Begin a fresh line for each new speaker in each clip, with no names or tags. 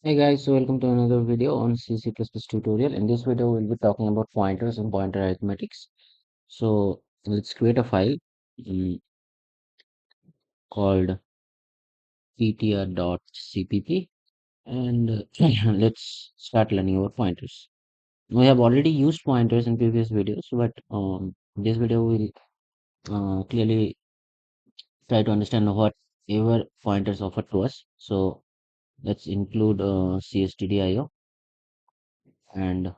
Hey guys, so welcome to another video on C++ tutorial. In this video, we'll be talking about pointers and pointer arithmetics. So let's create a file mm, called ptr.cpp and let's start learning about pointers. We have already used pointers in previous videos, but this video will clearly try to understand whatever pointers offer to us. So let's include cstdio and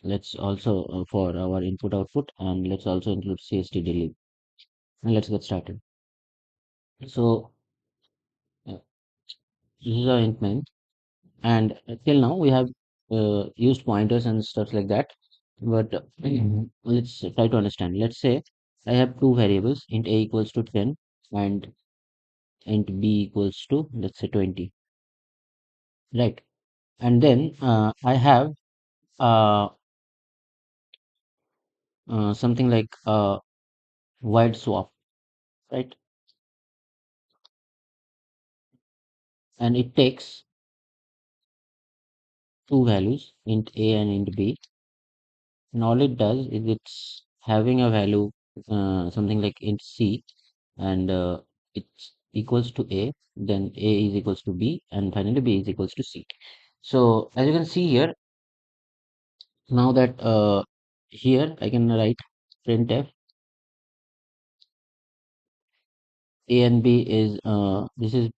let's also for our input output, and let's also include cstd and let's get started. So this is our int main, and till now we have used pointers and stuff like that, but let's try to understand. Let's say I have two variables, int a equals to 10 and int b equals to, let's say, 20, right? And then I have uh, something like a wide swap, right? And it takes two values, int a and int b, and all it does is it's having a value something like int c, and it's equals to a, then a is equals to b, and finally b is equals to c. So as you can see here, now that here I can write printf a and b is this is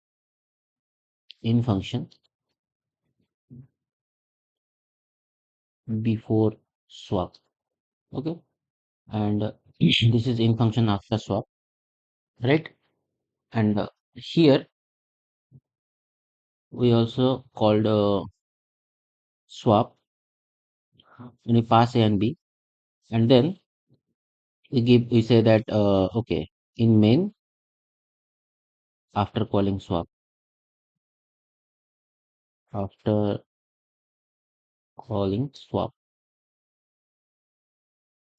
in function before swap, okay, and this is in function after swap, right? And here we also called swap when we pass a and b, and then we say that okay, in main, after calling swap, after calling swap,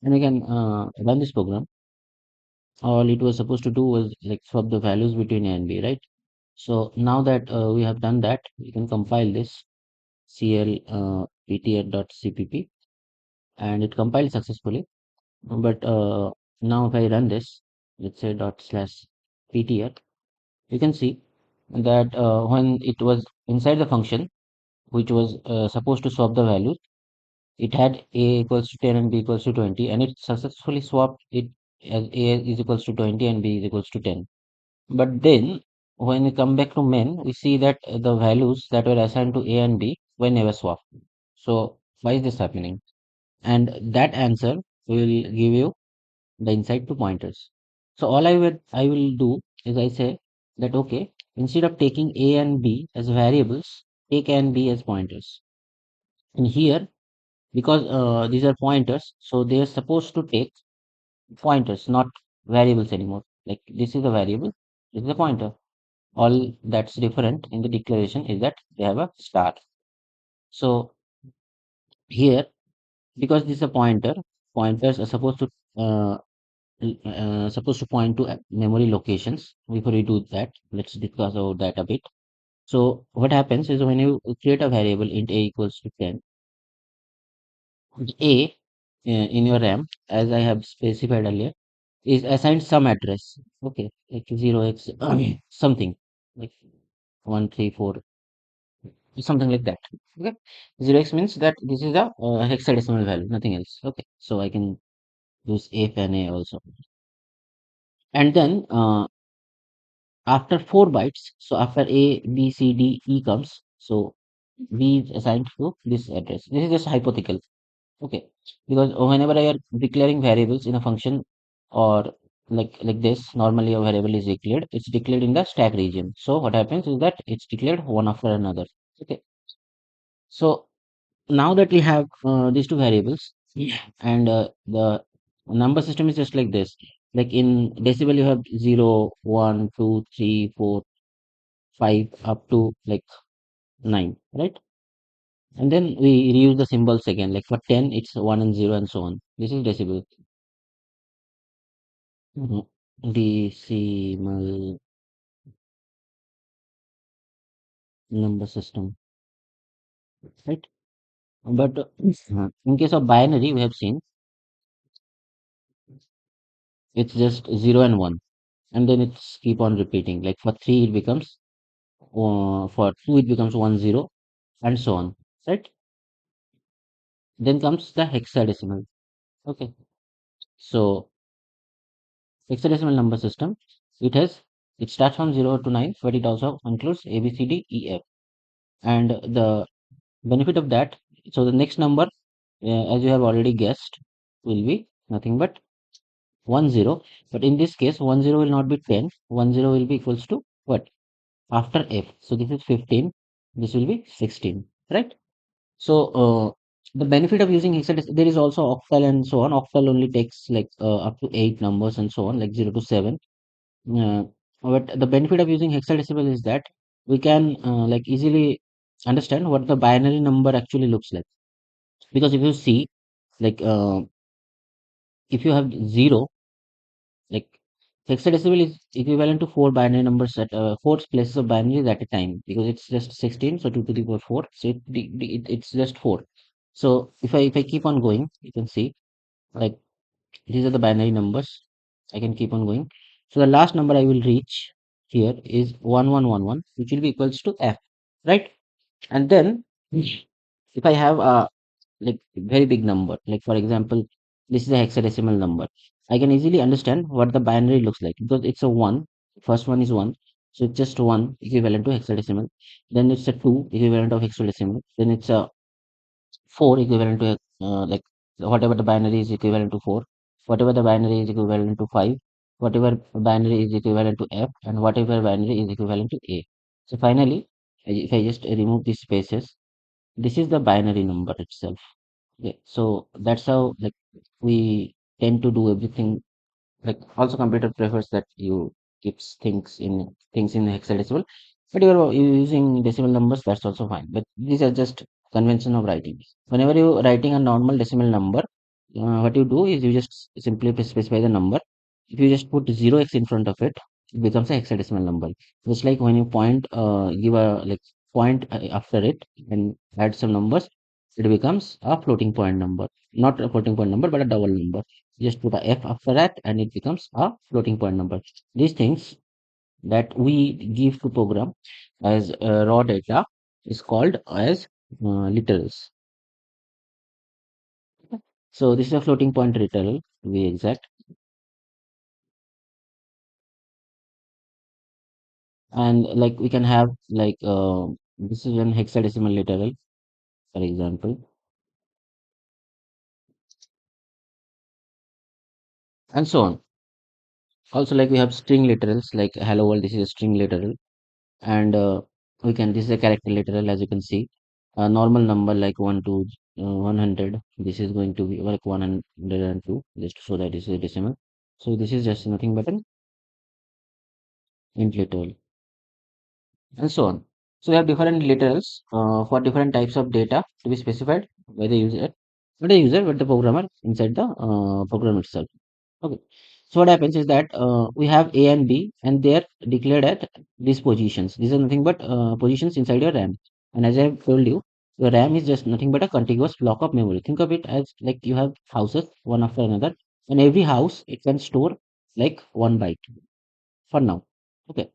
and again run this program. All it was supposed to do was like swap the values between a and b, right? So now that we have done that, we can compile this cl ptr.cpp, and it compiled successfully. But now if I run this, let's say dot slash ptr, you can see that when it was inside the function which was supposed to swap the values, it had a equals to 10 and b equals to 20, and it successfully swapped it as a is equals to 20 and b is equals to 10. But then when we come back to main, we see that the values that were assigned to a and b were never swapped. So why is this happening? And that answer will give you the insight to pointers. So all I will do is I say that okay, instead of taking a and b as variables, take a and b as pointers. And here, because these are pointers, so they are supposed to take pointers, not variables anymore. Like this is a variable, this is a pointer. All that's different in the declaration is that they have a star. So here, because this is a pointer, pointers are supposed to point to memory locations. Before we do that, let's discuss about that a bit. So what happens is when you create a variable int a equals to 10, a in your RAM, as I have specified earlier, is assigned some address. Okay, like 0x something like 134, something like that. Okay, 0x means that this is a hexadecimal value, nothing else. Okay, so I can use if and a also. And then after 4 bytes, so after a b c d e comes, so b is assigned to this address. This is just hypothetical. Okay, because whenever I are declaring variables in a function, or like this, normally a variable is declared. It's declared in the stack region. So what happens is that it's declared one after another. Okay, so now that we have these two variables, and the number system is just like this. Like in decibel, you have 0, 1, 2, 3, 4, 5 up to like 9, right? And then we reuse the symbols again. Like for 10, it's 1 and 0 and so on. This is decibel. Mhm. Decimal number system. right? But in case of binary, we have seen it's just 0 and 1, and then it's keep on repeating. Like for 3, it becomes for 2, it becomes 1 0, and so on, right? Then comes the hexadecimal. Okay, so hexadecimal number system. It has it starts from 0 to 9, but it also includes A B C D E F. And the benefit of that, so the next number, as you have already guessed, will be nothing but 1 0. But in this case, 1 0 will not be 10. 1 0 will be equals to what? After F. So this is 15. This will be 16, right? So the benefit of using hexadecimal, there is also octal and so on. Octal only takes like up to 8 numbers and so on, like 0 to 7. Uh, but the benefit of using hexadecimal is that we can like easily understand what the binary number actually looks like. Because if you see, like if you have 0, like hexadecimal is equivalent to 4 binary numbers at 4 places of binaries at a time, because it's just 16, so 2 to the power 4, so it's just 4. So if I keep on going, you can see like these are the binary numbers. I can keep on going. So the last number I will reach here is 1111, which will be equals to F, right? And then if I have a like very big number, like for example, this is a hexadecimal number, I can easily understand what the binary looks like, because it's a 1. First one is 1, so it's just 1 equivalent to hexadecimal. Then it's a 2 equivalent of hexadecimal. Then it's a 4 equivalent to like whatever the binary is equivalent to 4, whatever the binary is equivalent to 5, whatever binary is equivalent to F, and whatever binary is equivalent to A. So finally, if I just remove these spaces, this is the binary number itself. Yeah, so that's how like we tend to do everything. Like also computer prefers that you keeps things in hexadecimal, but you're using decimal numbers, that's also fine. But these are just convention of writing. Whenever you're writing a normal decimal number, what you do is you just simply specify the number. If you just put 0x in front of it, it becomes a hexadecimal number. Just like when you give a like point after it and add some numbers, it becomes a floating point number. Not a floating point number, but a double number. Just put a F after that and it becomes a floating point number. These things that we give to program as raw data is called as literals. So this is a floating point literal to be exact. And like we can have like this is an hexadecimal literal, for example, and so on. Also, like we have string literals, like hello world, this is a string literal. And we can this is a character literal, as you can see. A normal number like 1 to 100, this is going to be like 102, just so that this is a decimal. So this is just nothing but an int literal, and so on. So we have different literals for different types of data to be specified by the user, not the user, but the programmer inside the program itself. Okay. So what happens is that we have A and B, and they are declared at these positions. These are nothing but positions inside your RAM. And as I have told you, your RAM is just nothing but a contiguous block of memory. Think of it as like you have houses one after another, and every house it can store like 1 byte for now. Okay.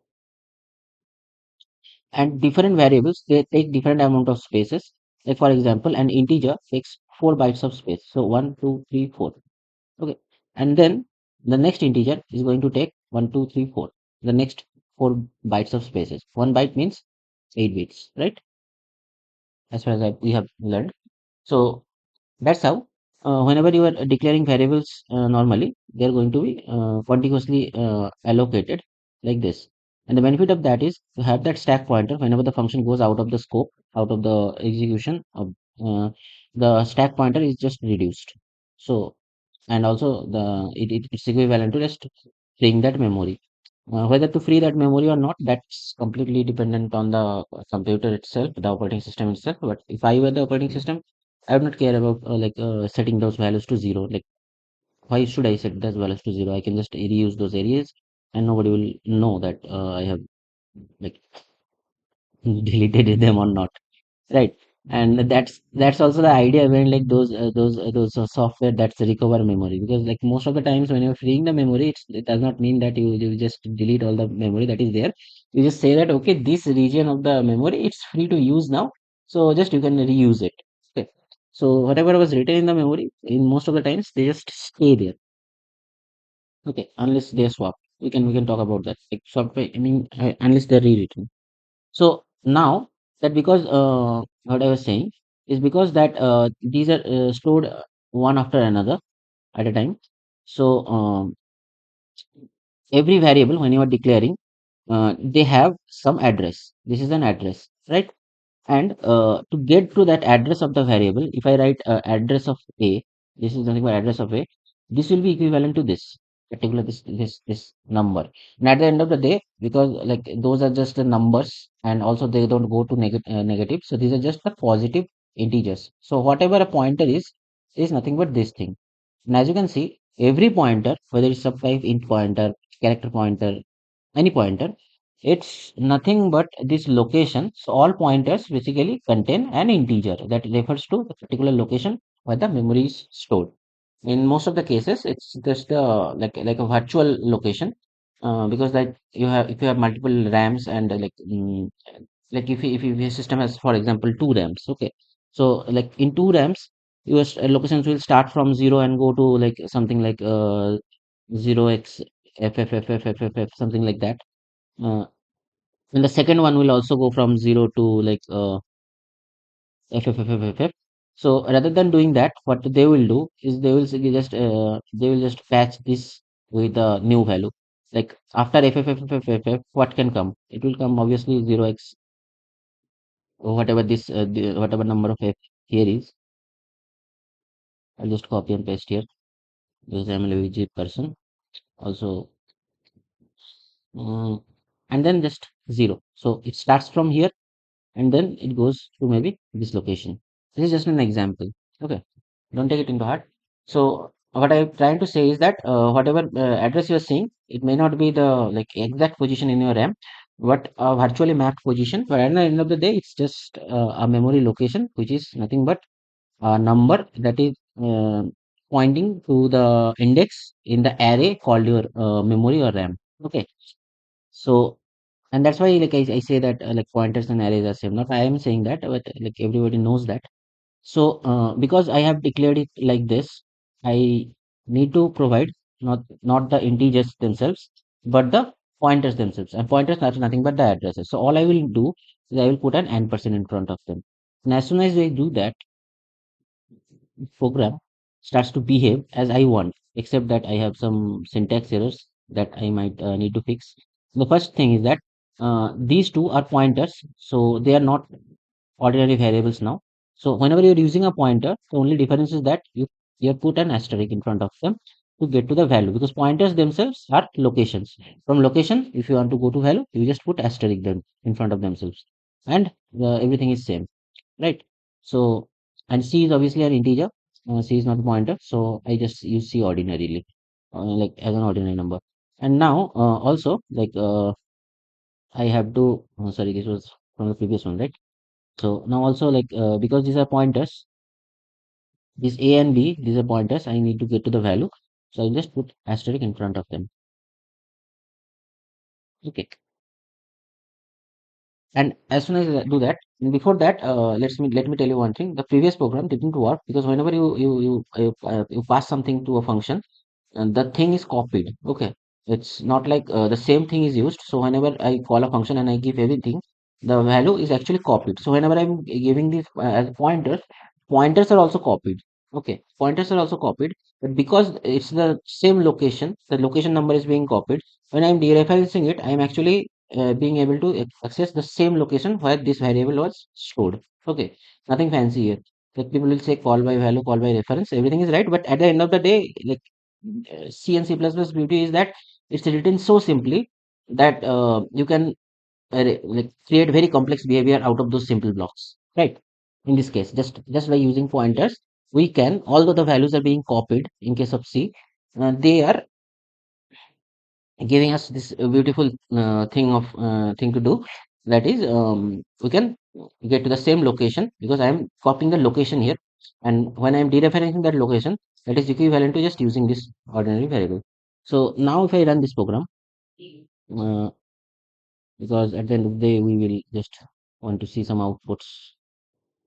And different variables, they take different amount of spaces. Like for example, an integer takes 4 bytes of space. So 1 2 3 4. Okay. And then the next integer is going to take 1 2 3 4. The next 4 bytes of spaces. 1 byte means 8 bits, right? As far as we have learned. So that's how whenever you are declaring variables normally, they are going to be contiguously allocated like this. And the benefit of that is to have that stack pointer whenever the function goes out of the scope, out of the execution of the stack pointer is just reduced. So and also it's equivalent to just freeing that memory. Whether to free that memory or not, that's completely dependent on the computer itself, the operating system itself. But if I were the operating system, I would not care about setting those values to 0. Like, why should I set those values to 0? I can just reuse those areas, and nobody will know that I have like deleted them or not, right? And that's also the idea when like those software that's recover memory, because like most of the times when you're freeing the memory, it does not mean that you just delete all the memory that is there. You just say that okay, this region of the memory it's free to use now, so just you can reuse it. Okay, so whatever was written in the memory, in most of the times they just stay there. Okay, unless they swap, we can talk about that, like swap, I mean, unless they're rewritten. So now that, because what I was saying is because that these are stored one after another at a time. So every variable when you are declaring, they have some address. This is an address, right? And to get to that address of the variable, if I write address of A, this is nothing but address of A. This will be equivalent to this particular this number. And at the end of the day, because like those are just the numbers, and also they don't go to negative, so these are just the positive integers. So whatever a pointer is nothing but this thing. And as you can see, every pointer, whether it's a type int pointer, character pointer, any pointer, it's nothing but this location. So all pointers basically contain an integer that refers to the particular location where the memory is stored. In most of the cases, it's just like a virtual location, because like you have, if you have multiple RAMs and like if your system has, for example, two RAMs, okay, so like in two RAMs, your locations will start from zero and go to like something like 0x FFFFFFF, something like that. And the second one will also go from 0 to like FFFFFF. So rather than doing that, what they will do is they will just patch this with a new value. Like after FFFFFF, what can come? It will come obviously 0x or whatever whatever number of F here is. I'll just copy and paste here because I'm a lazy person. Also, mm, and then just 0. So it starts from here and then it goes to maybe this location. This is just an example. Okay, don't take it into heart. So what I'm trying to say is that whatever address you're seeing, it may not be the like exact position in your RAM, but a virtually mapped position. But at the end of the day, it's just a memory location, which is nothing but a number that is pointing to the index in the array called your memory or RAM. Okay, so and that's why I say that like pointers and arrays are same. Not I am saying that, but like everybody knows that. So because I have declared it like this, I need to provide not the integers themselves, but the pointers themselves. And pointers are nothing but the addresses. So all I will do is I will put an %, in front of them. And as soon as I do that, program starts to behave as I want, except that I have some syntax errors that I might need to fix. The first thing is that these two are pointers, so they are not ordinary variables now. So whenever you're using a pointer, the only difference is that you put an asterisk in front of them to get to the value, because pointers themselves are locations. From location, if you want to go to value, you just put asterisk them in front of themselves, and everything is same, right? So, and C is obviously an integer. C is not a pointer, so I just use C ordinarily, like as an ordinary number. And now also I have to, sorry, this was from the previous one, right? So now also because these are pointers, these A and B, these are pointers, I need to get to the value. So I just put asterisk in front of them. Okay. And as soon as I do that, and before that, let me tell you one thing. The previous program didn't work because whenever you pass something to a function, and the thing is copied. Okay, it's not like the same thing is used. So whenever I call a function and I give everything, the value is actually copied. So whenever I'm giving these as pointers, pointers are also copied. Okay, pointers are also copied, but because it's the same location, the location number is being copied. When I'm dereferencing it, I'm actually being able to access the same location where this variable was stored. Okay, nothing fancy here. Like people will say call by value, call by reference, everything is right, but at the end of the day, like C and C++ beauty is that it's written so simply that you can like create very complex behavior out of those simple blocks, right? In this case, just by using pointers, we can, although the values are being copied in case of C, they are giving us this beautiful thing to do. That is, we can get to the same location because I am copying the location here, and when I am dereferencing that location, that is equivalent to just using this ordinary variable. So now if I run this program, uh, because at the end of the day we will just want to see some outputs,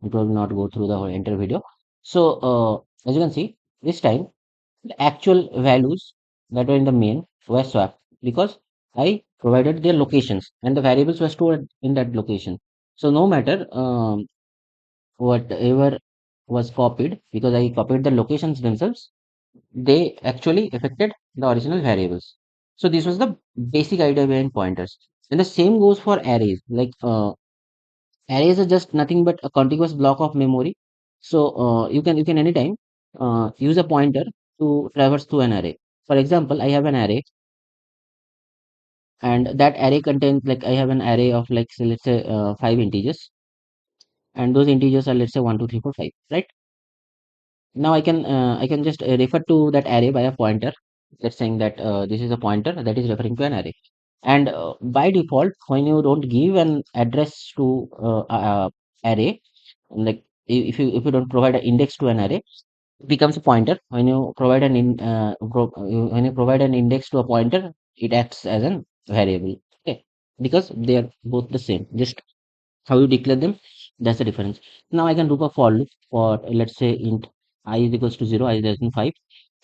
it will not go through the whole entire video. So as you can see, this time the actual values that were in the main were swapped because I provided their locations and the variables were stored in that location. So no matter whatever was copied, because I copied the locations themselves, they actually affected the original variables. So this was the basic idea behind pointers. And the same goes for arrays. Like arrays are just nothing but a contiguous block of memory. So you can anytime use a pointer to traverse through an array. For example, I have an array, and that array contains, like, I have an array of, like, say, let's say 5 integers, and those integers are, let's say, 1 2 3 4 5, right? Now I can just refer to that array by a pointer. Let's saying that this is a pointer that is referring to an array. And by default, when you don't give an address to array, like, if you don't provide an index to an array, it becomes a pointer. When you provide when you provide an index to a pointer, it acts as an variable. Okay, because they are both the same. Just how you declare them, that's the difference. Now I can do a for loop for, let's say, int I is equals to 0, I is less than 5,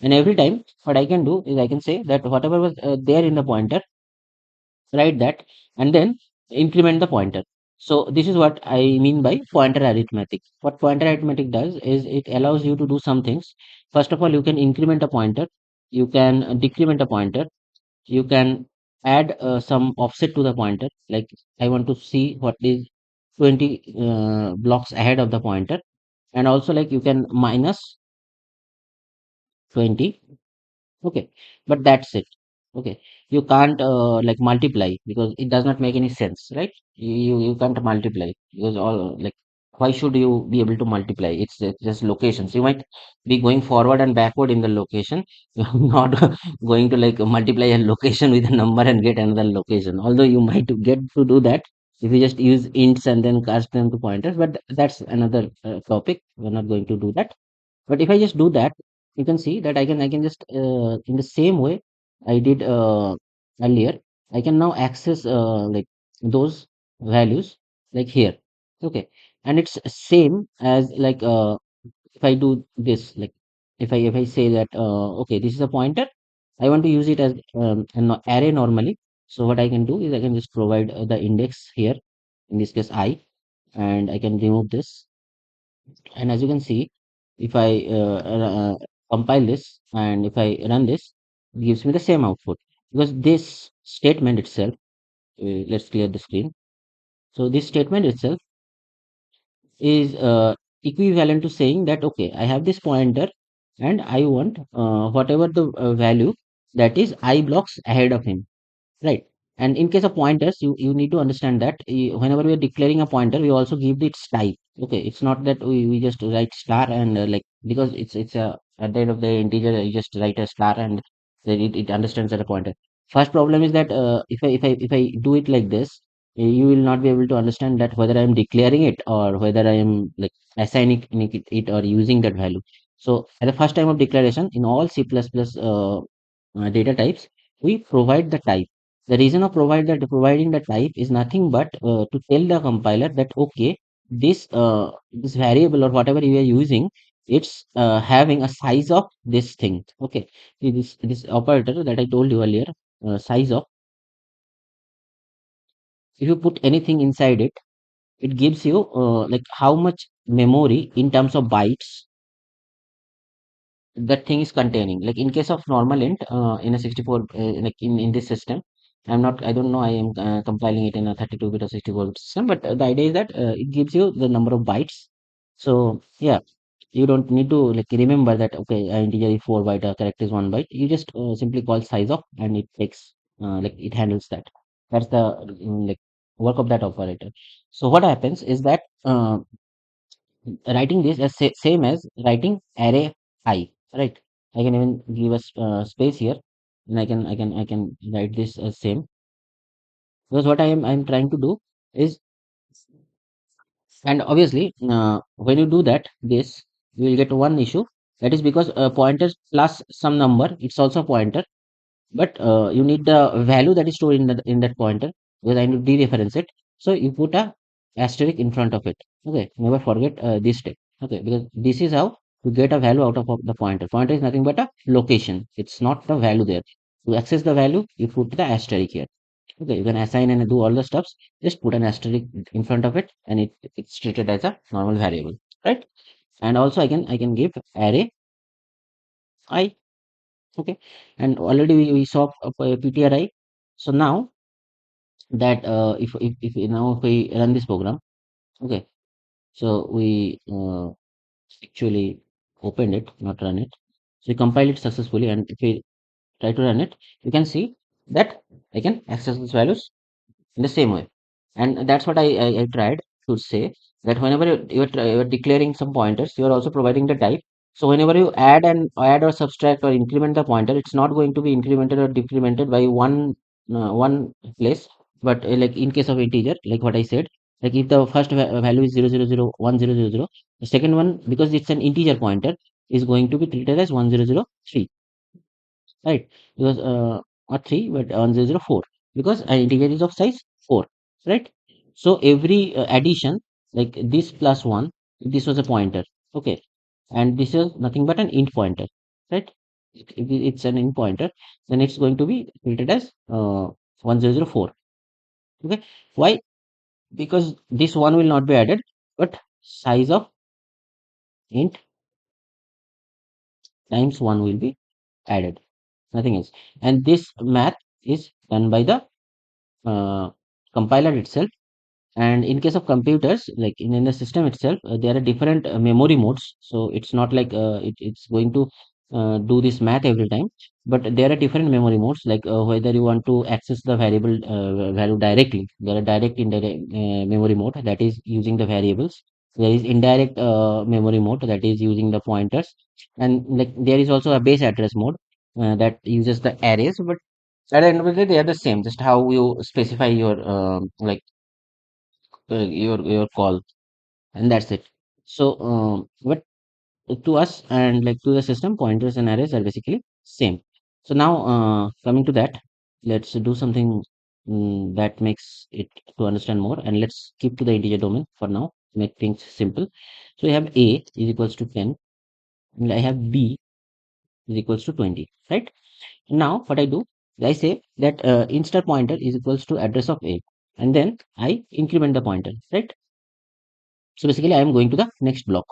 and every time what I can do is I can say that whatever was there in the pointer, write that, and then increment the pointer. So this is what I mean by pointer arithmetic. What pointer arithmetic does is it allows you to do some things. First of all, you can increment a pointer, you can decrement a pointer, you can add some offset to the pointer. Like, I want to see what is 20 blocks ahead of the pointer, and also, like, you can minus 20. Okay, but that's it. Okay, you can't like multiply because it does not make any sense, right? You can't multiply because all, like, why should you be able to multiply? It's just locations. You might be going forward and backward in the location. You're not going to, like, multiply a location with a number and get another location. Although you might get to do that if you just use ints and then cast them to pointers, but that's another topic. We're not going to do that. But if I just do that, you can see that I can just in the same way I did earlier, I can now access like those values, like here. Okay, and it's same as, like, if I do this, like, if I say that okay, this is a pointer, I want to use it as an array normally. So what I can do is I can just provide the index here, in this case I, and I can remove this. And as you can see, if I compile this and if I run this, it gives me the same output, because this statement itself, let's clear the screen. So this statement itself is equivalent to saying that, okay, I have this pointer and I want whatever the value that is I blocks ahead of him. Right. And in case of pointers, you need to understand that whenever we are declaring a pointer, we also give its type. Okay, it's not that we just write star and like, because it's a, at the end of the integer, you just write a star and then it understands that a pointer. First problem is that if I do it like this, you will not be able to understand that whether I am declaring it or whether I am, like, assigning it or using that value. So at the first time of declaration in all C++ data types, we provide the type. The reason of providing the type is nothing but to tell the compiler that, okay, this variable or whatever you are using, it's having a size of this thing. Okay, see this operator that I told you earlier, size of, if you put anything inside it, it gives you like how much memory in terms of bytes that thing is containing. Like, in case of normal int in a 64 like in this system, I don't know, I am compiling it in a 32-bit or 64-bit system, but the idea is that it gives you the number of bytes. So yeah, you don't need to, like, remember that, okay, integer is 4 byte, a character is 1 byte. You just simply call size of and it takes like, it handles that. That's the like, work of that operator. So what happens is that writing this as same as writing array I, right? I can even give a space here, and I can write this as same, because what I'm trying to do. is, and obviously when you do that, this you will get one issue. That is because pointer plus some number, it's also a pointer, but you need the value that is stored in that pointer, because I need to dereference it. So you put a asterisk in front of it. Okay, never forget this step. Okay, because this is how you get a value out of the pointer. Pointer is nothing but a location, it's not the value there. To access the value, you put the asterisk here. Okay, you can assign and do all the stuffs. Just put an asterisk in front of it, and it's treated as a normal variable, right? And also I can give array I. Okay, and already we saw ptri. So now that if we run this program, okay, so we actually opened it, not run it. So we compile it successfully, and if we try to run it, you can see that I can access these values in the same way. And that's what I tried to say, that whenever you're declaring some pointers, you're also providing the type. So whenever you add or subtract or increment the pointer, it's not going to be incremented or decremented by one place. But like in case of integer, like what I said, like if the first value is 0001000, the second one, because it's an integer pointer, is going to be treated as 1003, right? Because not 3 but 1004, because an integer is of size 4, right? So every addition, like this plus 1, this was a pointer, okay, and this is nothing but an int pointer, right? If it's an int pointer, then it's going to be treated as 1004. Okay, why? Because this one will not be added, but size of int times 1 will be added, nothing else. And this math is done by the uh, compiler itself. And in case of computers, like in the system itself, there are different memory modes. So it's not like it's going to do this math every time, but there are different memory modes, like whether you want to access the variable value directly. There are direct indirect memory mode, that is using the variables. There is indirect memory mode, that is using the pointers. And like there is also a base address mode that uses the arrays. But at the end of the day, they are the same, just how you specify your like your call, and that's it. So but to us and like to the system, pointers and arrays are basically same. So now coming to that, let's do something that makes it to understand more, and let's keep to the integer domain for now, make things simple. So I have a is equals to 10, and I have b is equals to 20, right? Now what I do, I say that insta pointer is equals to address of a, and then I increment the pointer, right? So basically, I am going to the next block.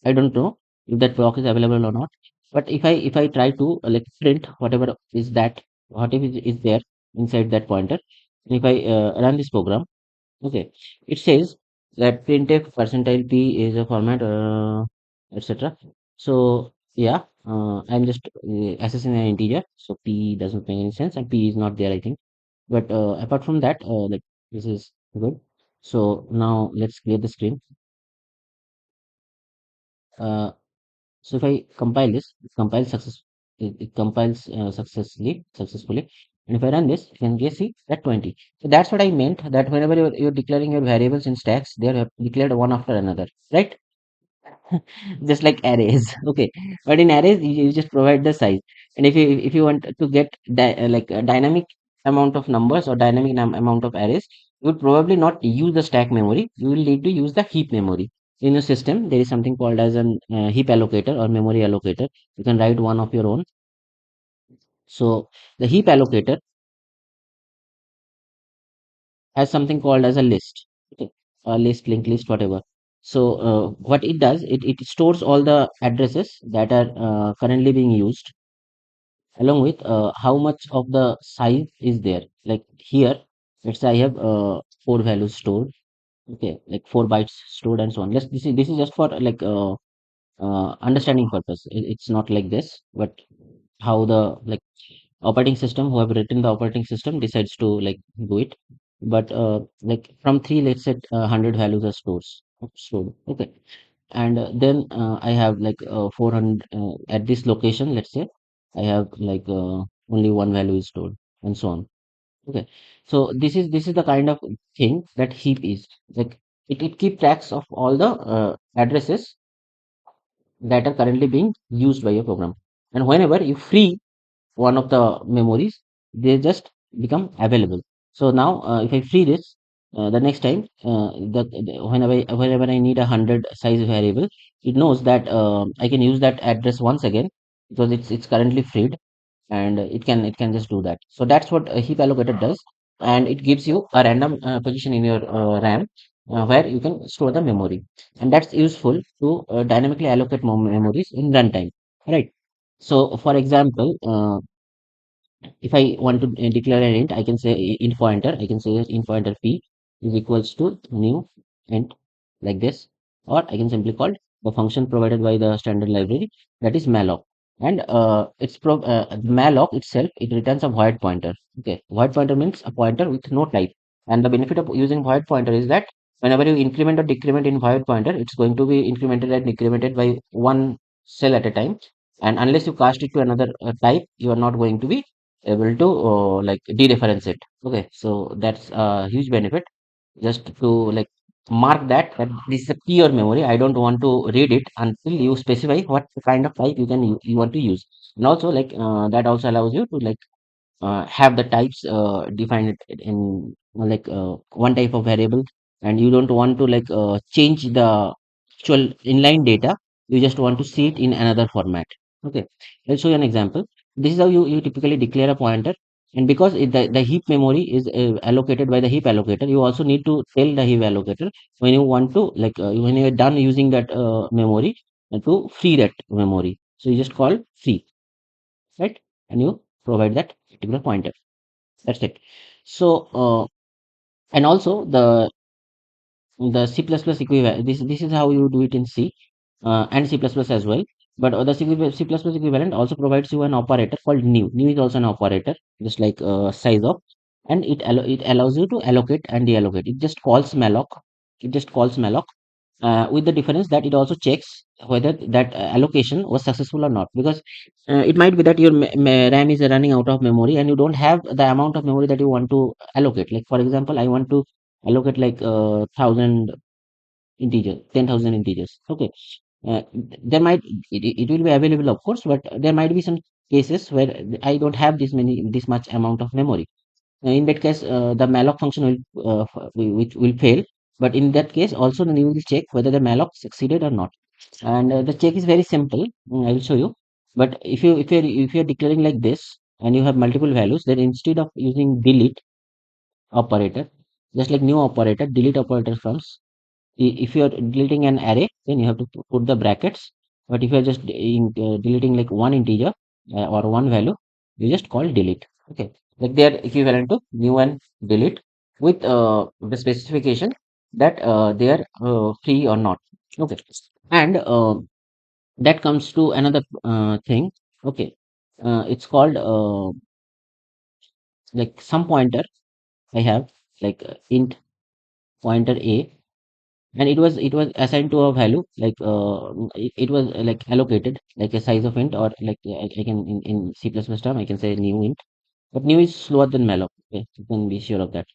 I don't know if that block is available or not. But if I try to like print whatever is that, whatever is there inside that pointer, and if I run this program, okay, it says that printf percentile p is a format, etc. So yeah, I'm just accessing an integer, so p doesn't make any sense, and p is not there, I think. But apart from that, like this is good. So now let's clear the screen. Uh, So if I compile this, it compiles successfully. And if I run this, you can just see that 20. So that's what I meant, that whenever you're declaring your variables in stacks, they are declared one after another, right? Just like arrays. Okay, but in arrays you just provide the size. And if you want to get like a dynamic amount of numbers or dynamic amount of arrays, you would probably not use the stack memory, you will need to use the heap memory. In a system there is something called as an heap allocator or memory allocator. You can write one of your own. So the heap allocator has something called as a list, okay, a list, linked list, whatever. So what it does, it stores all the addresses that are currently being used, along with how much of the size is there. Like here, let's say I have four values stored, okay, like 4 bytes stored and so on. This is just for like understanding purpose. It's not like this, but how the like operating system, who have written the operating system, decides to like do it. But like from three, let's say 100 values are stored, okay. And then I have like 400 at this location, let's say I have like only one value is stored, and so on. Okay, so this is the kind of thing that heap is like. It keep tracks of all the addresses that are currently being used by your program, and whenever you free one of the memories, they just become available. So now, if I free this, the next time, whenever I need 100 size variable, it knows that I can use that address once again because it's currently freed, and it can just do that. So that's what a heap allocator does, and it gives you a random position in your RAM where you can store the memory, and that's useful to dynamically allocate memories in runtime, right? So, for example, if I want to declare an int, I can say int pointer. I can say that int pointer p is equals to new int like this, or I can simply call the function provided by the standard library, that is malloc. And malloc itself, it returns a void pointer. Okay, void pointer means a pointer with no type. And the benefit of using void pointer is that whenever you increment or decrement in void pointer, it's going to be incremented and decremented by one cell at a time. And unless you cast it to another type, you are not going to be able to like dereference it. Okay, so that's a huge benefit. Just to like mark that this is a pure memory. I don't want to read it until you specify what kind of type you want to use. And also like that also allows you to like have the types defined in like one type of variable, and you don't want to like change the actual inline data. You just want to see it in another format. Okay, I'll show you an example. This is how you typically declare a pointer, and because the heap memory is allocated by the heap allocator, you also need to tell the heap allocator when you want to like when you're done using that memory, to free that memory. So you just call free, right? And you provide that particular pointer. That's it. So, and also the C++ equivalent. This is how you do it in C and C++ as well. But the C++ equivalent also provides you an operator called new. New is also an operator, just like size of, and it allows you to allocate and deallocate. It just calls malloc. It just calls malloc with the difference that it also checks whether that allocation was successful or not, because it might be that your RAM is running out of memory and you don't have the amount of memory that you want to allocate. Like for example, I want to allocate like 10,000 integers. Okay, there might it will be available of course, but there might be some cases where I don't have this much amount of memory. In that case, the malloc function which will fail. But in that case, also then you will check whether the malloc succeeded or not. And the check is very simple. I will show you. But if you're declaring like this and you have multiple values, then instead of using delete operator, just like new operator, delete operator comes. If you are deleting an array, then you have to put the brackets. But if you are just deleting like one integer or one value, you just call delete. Okay, like they are equivalent to new and delete with the specification that they are free or not. Okay, and that comes to another thing. Okay, it's called like some pointer. I have like int pointer a, and it was assigned to a value like it was like allocated like a size of int, or like I can in C++ term I can say new int, but new is slower than malloc. Okay, you can be sure of that.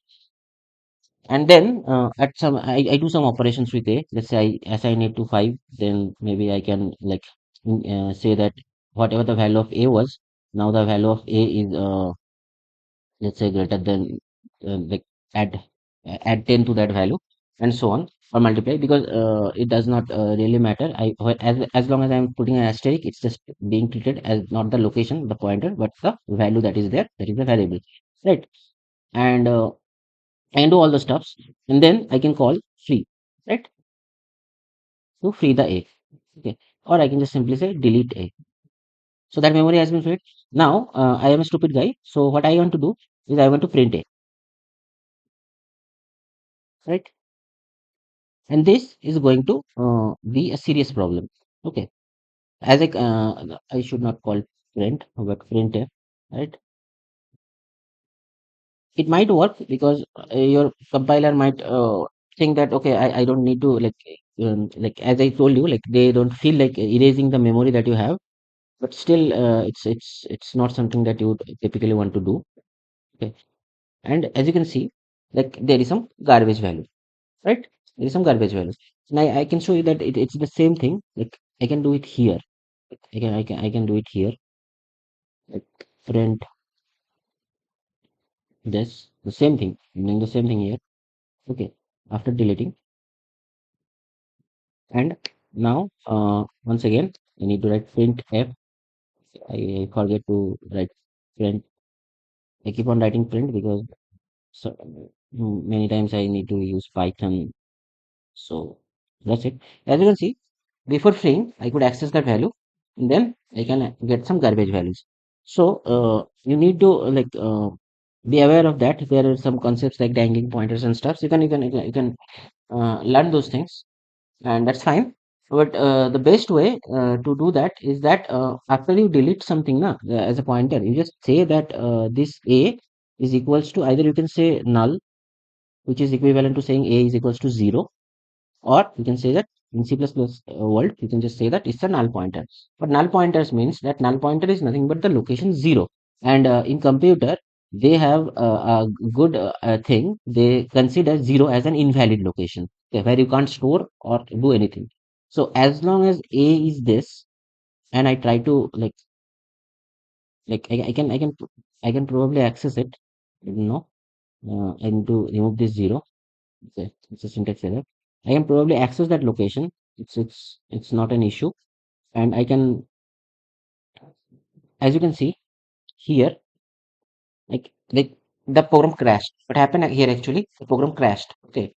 And then I do some operations with a. Let's say I assign it to 5, then maybe I can like say that whatever the value of a was, now the value of a is let's say greater than like add add 10 to that value, and so on, or multiply, because it does not really matter. As long as I'm putting an asterisk, it's just being treated as not the location, the pointer, but the value that is there, that is the variable, right? And I can do all the stuffs, and then I can call free, right, to free the a. Okay, or I can just simply say delete a. So that memory has been freed. Now I am a stupid guy, so what I want to do is I want to print a, right? And this is going to be a serious problem. Okay, as I should not call print but printf, right? It might work because your compiler might think that okay, I don't need to like as I told you, like they don't feel like erasing the memory that you have, but still it's not something that you would typically want to do. Okay, And as you can see, like there is some garbage value, right? There is some garbage value. Now I can show you that it's the same thing. Like I can do it here. I can do it here. Like print this, the same thing. I'm doing the same thing here. Okay. After deleting, and now once again I need to write print f. I forget to write print. I keep on writing print because so many times I need to use Python. So that's it. As you can see, before freeing, I could access that value, and then I can get some garbage values. So you need to be aware of that. There are some concepts like dangling pointers and stuff. So you can learn those things, and that's fine. But the best way to do that is that after you delete something as a pointer, you just say that this a is equals to, either you can say null, which is equivalent to saying a is equals to 0, or you can say that in C++ world, you can just say that it's a null pointer. But null pointers means that null pointer is nothing but the location 0. And in computer, they have a good thing. They consider 0 as an invalid location, okay, where you can't store or do anything. So as long as A is this, and I try to I can probably access it. No, I need to remove this 0. It's a syntax error. I can probably access that location. It's not an issue, and I can, as you can see here, like the program crashed. What happened here actually? The program crashed. Okay,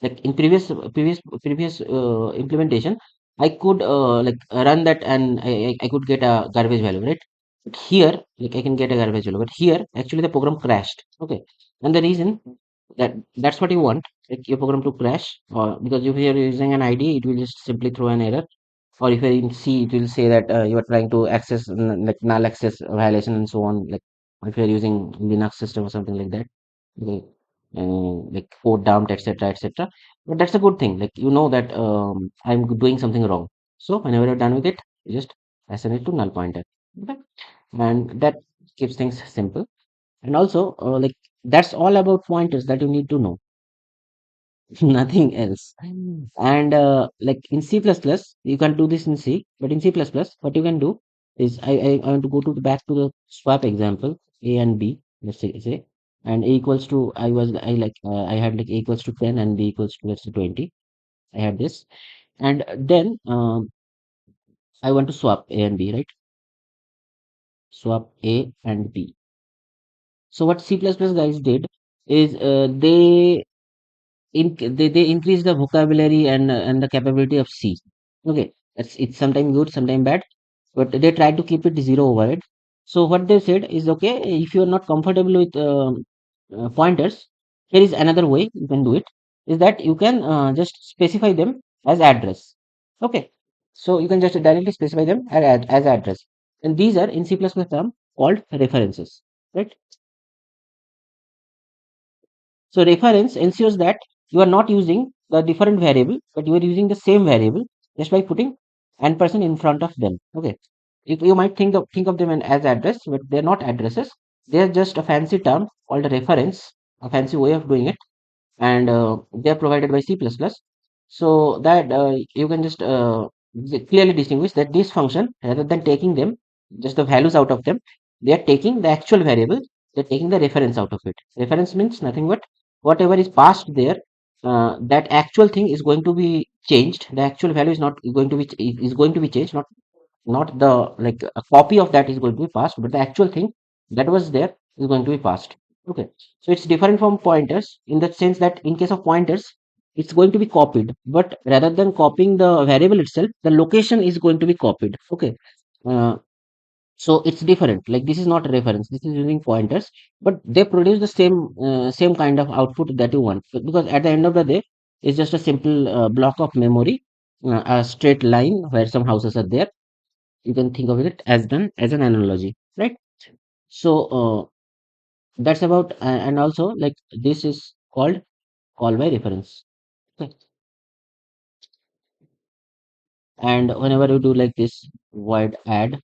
like in previous implementation, I could run that, and I could get a garbage value, right? But here, like I can get a garbage value, but here actually the program crashed. Okay, and the reason that's what you want, like your program to crash, or because if you're using an ID, it will just simply throw an error. Or if you're in C, it will say that you are trying to access like null access violation and so on. Like if you're using Linux system or something like that, okay, like code dump, etc., etc. But that's a good thing. Like you know that I'm doing something wrong. So whenever you're done with it, you just assign it to null pointer. Okay, and that keeps things simple. And also, that's all about pointers that you need to know. Nothing else. And like in C++, you can do this in C, but in C++, what you can do is I want to go to the back to the swap example, A and B, let's say, and A equals to, I had like A equals to 10 and B equals to, let's say, 20. I had this. And then I want to swap A and B, right? Swap A and B. So what C++ guys did is they increase the vocabulary and the capability of C. Okay, it's sometimes good, sometimes bad, but they try to keep it 0 over it. So what they said is, okay, if you are not comfortable with pointers, here is another way you can do it. Is that you can just specify them as address. Okay, so you can just directly specify them as address, and these are in C++ term called references, right? So reference ensures that you are not using the different variable, but you are using the same variable just by putting n% in front of them. Okay. You might think of them as address, but they're not addresses. They're just a fancy term called a reference, a fancy way of doing it, and they're provided by C++. So that you can just clearly distinguish that this function, rather than taking them, just the values out of them, they are taking the actual variable, they're taking the reference out of it. Reference means nothing but whatever is passed there, that actual thing is going to be changed. The actual value is not going to be is going to be changed, not the, like a copy of that is going to be passed, but the actual thing that was there is going to be passed. Okay, so it's different from pointers in the sense that in case of pointers, it's going to be copied, but rather than copying the variable itself, the location is going to be copied. Okay, uh, so it's different. Like this is not a reference, this is using pointers, but they produce the same kind of output that you want. Because at the end of the day, it's just a simple block of memory, a straight line where some houses are there. You can think of it as done as an analogy, right? So that's about, and also like this is called call by reference. Okay, and whenever you do like this void add,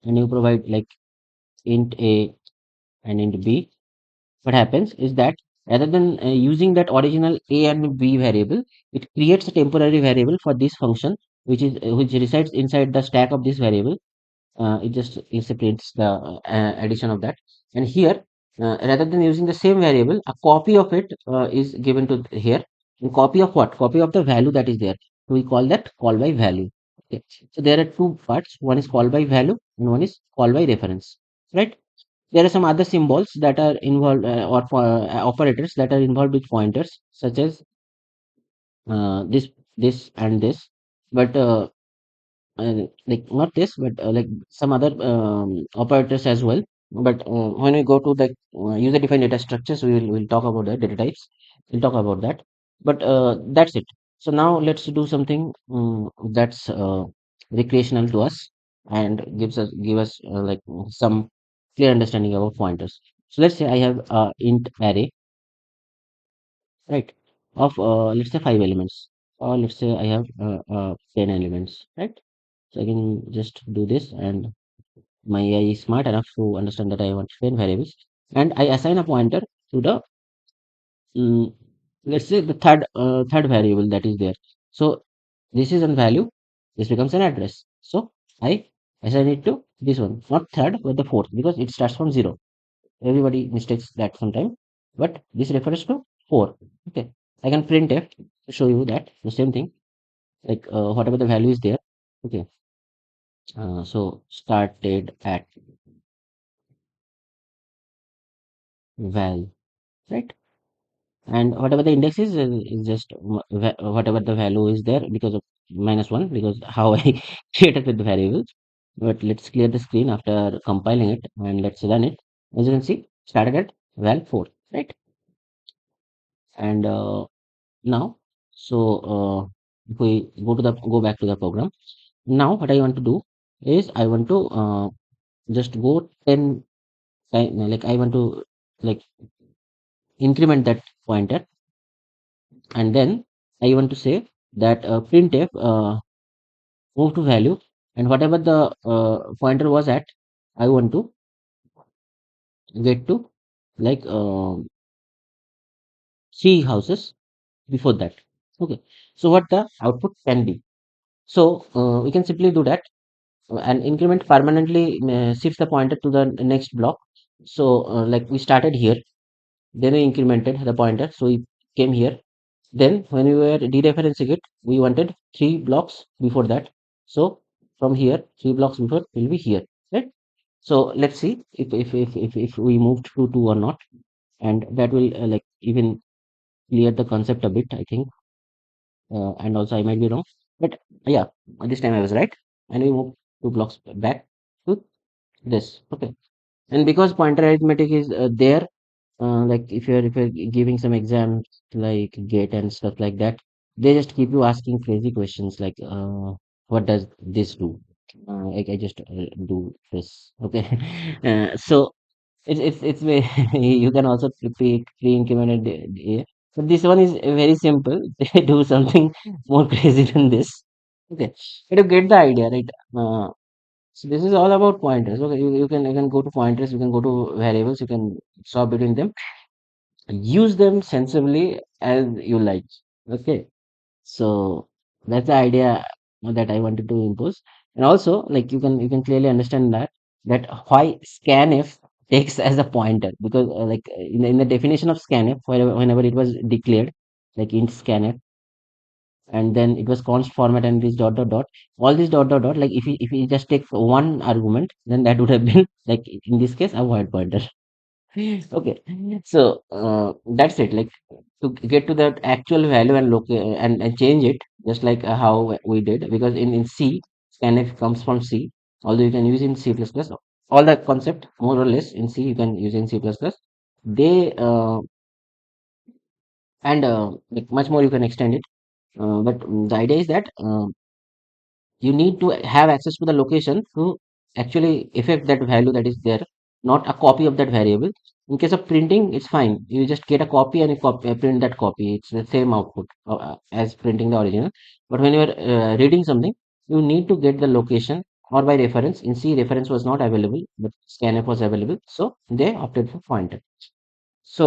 and you provide like int a and int b, what happens is that rather than using that original a and b variable, it creates a temporary variable for this function, which resides inside the stack of this variable. It just separates the addition of that. And here, rather than using the same variable, a copy of it is given to here. And copy of what? Copy of the value that is there. So we call that call by value. Okay. So there are two parts. One is call by value and one is call by reference. Right. There are some other symbols that are involved, operators that are involved with pointers, such as this, this, and this. But like not this, but like some other operators as well. But when we go to the user defined data structures, we'll talk about the data types. We'll talk about that. But that's it. So now let's do something that's recreational to us and give us like some clear understanding about pointers. So let's say I have int array, right, of let's say 5 elements, or let's say I have 10 elements, right? So I can just do this, and my AI is smart enough to understand that I want 10 variables, and I assign a pointer to the mm, let's say the third variable that is there. So this is a value. This becomes an address. So I assign it to this one, not third, but the fourth, because it starts from zero. Everybody mistakes that sometime, but this refers to four. Okay, I can print f to show you that the same thing, like whatever the value is there. Okay, so started at val, right? And whatever the index is just whatever the value is there because of -1, because how I created with the variables. But let's clear the screen after compiling it and let's run it. As you can see, started at val 4, right? And now, so if we go back to the program, now what I want to do is I want to just go 10 time, like I want to like increment that pointer, and then I want to say that printf move to value, and whatever the pointer was at, I want to get to like 3 houses before that. Okay, so what the output can be. So we can simply do that. An increment permanently shifts the pointer to the next block. So like we started here, then we incremented the pointer, so we came here. Then when we were dereferencing it, we wanted 3 blocks before that. So from here, 3 blocks before will be here, right? So let's see if we moved to 2 or not, and that will like even clear the concept a bit, I think. And also I might be wrong, but yeah, this time I was right, and we moved 2 blocks back to this. Okay, and because pointer arithmetic is there, like if you're giving some exams like gate and stuff like that, they just keep you asking crazy questions like what does this do. I just do this. Okay. So you can also pre-increment it, yeah. But this one is very simple. They do something more crazy than this. Okay, you get the idea, right? So this is all about pointers. Okay, you can go to pointers, you can go to variables, you can swap between them, use them sensibly as you like. Okay, so that's the idea that I wanted to impose. And also, like you can clearly understand that why scanf takes as a pointer, because like in the definition of scanf, whenever it was declared, like int scanf, and then it was const format and this dot dot dot, all this dot dot dot, like if you just take one argument, then that would have been like in this case a void pointer. Okay, so that's it. Like to get to that actual value and look and change it, just like how we did, because in C, scanf comes from C, although you can use in C++. All the concept more or less in C you can use in C++. They and like much more you can extend it. But the idea is that you need to have access to the location to actually affect that value that is there, not a copy of that variable. In case of printing, it's fine. You just get a copy and you print that copy. It's the same output as printing the original. But when you are reading something, you need to get the location or by reference. In C, reference was not available, but scanf was available, so they opted for pointer. So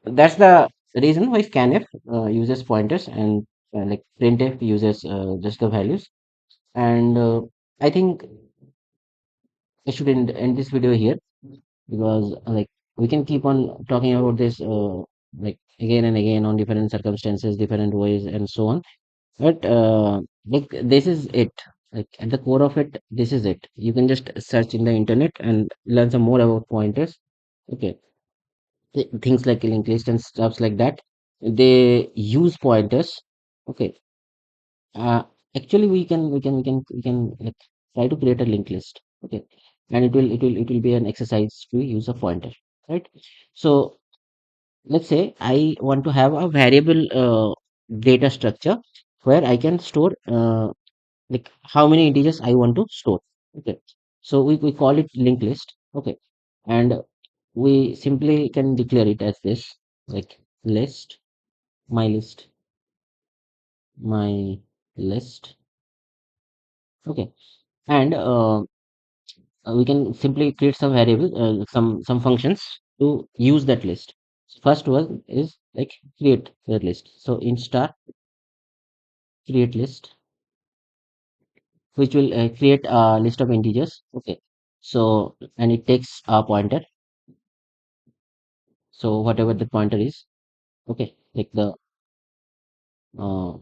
that's the reason why scanf uses pointers, and like printf uses just the values. And I think I should end this video here, because like we can keep on talking about this like again and again on different circumstances, different ways, and so on. But like this is it. Like at the core of it, this is it. You can just search in the internet and learn some more about pointers. Okay, things like linked list and stuffs like that. They use pointers. Okay, uh, actually we can like try to create a linked list. Okay, and it will be an exercise to use a pointer, right? So let's say I want to have a variable data structure where I can store like how many integers I want to store. Okay, so we call it linked list. Okay, and we simply can declare it as this, like list, my list, my list. Okay, and we can simply create some variable, some functions to use that list. First one is like create the list. So in star create list, which will create a list of integers. Okay, so and it takes a pointer. So whatever the pointer is, okay, like the uh,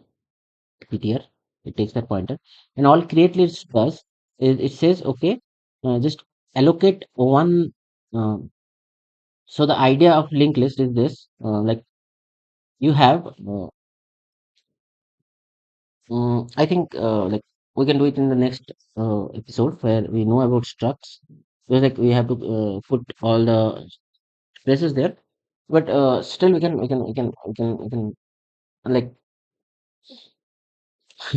ptr, it takes that pointer, and all create list does is it says okay, just allocate one. Uh, so the idea of linked list is this, like you have I think like we can do it in the next episode where we know about structs. Because like we have to put all the places there, but still we can like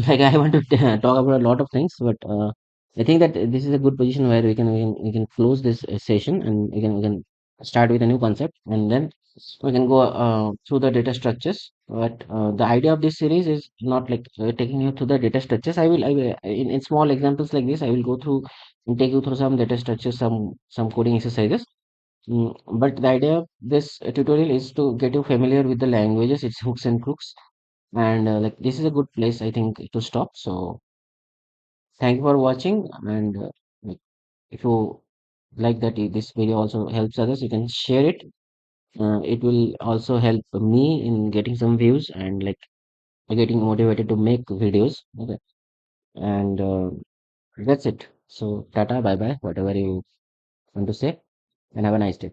like I want to talk about a lot of things, but I think that this is a good position where we can close this session, and we can start with a new concept, and then we can go through the data structures. But the idea of this series is not like taking you through the data structures. I will in small examples like this, I will go through and take you through some data structures, some coding exercises. But the idea of this tutorial is to get you familiar with the languages, its hooks and crooks, and like this is a good place I think to stop. So thank you for watching, and like, if you like that this video also helps others, you can share it. It will also help me in getting some views and like getting motivated to make videos. Okay, and that's it. So tata, bye bye, whatever you want to say, and have a nice day.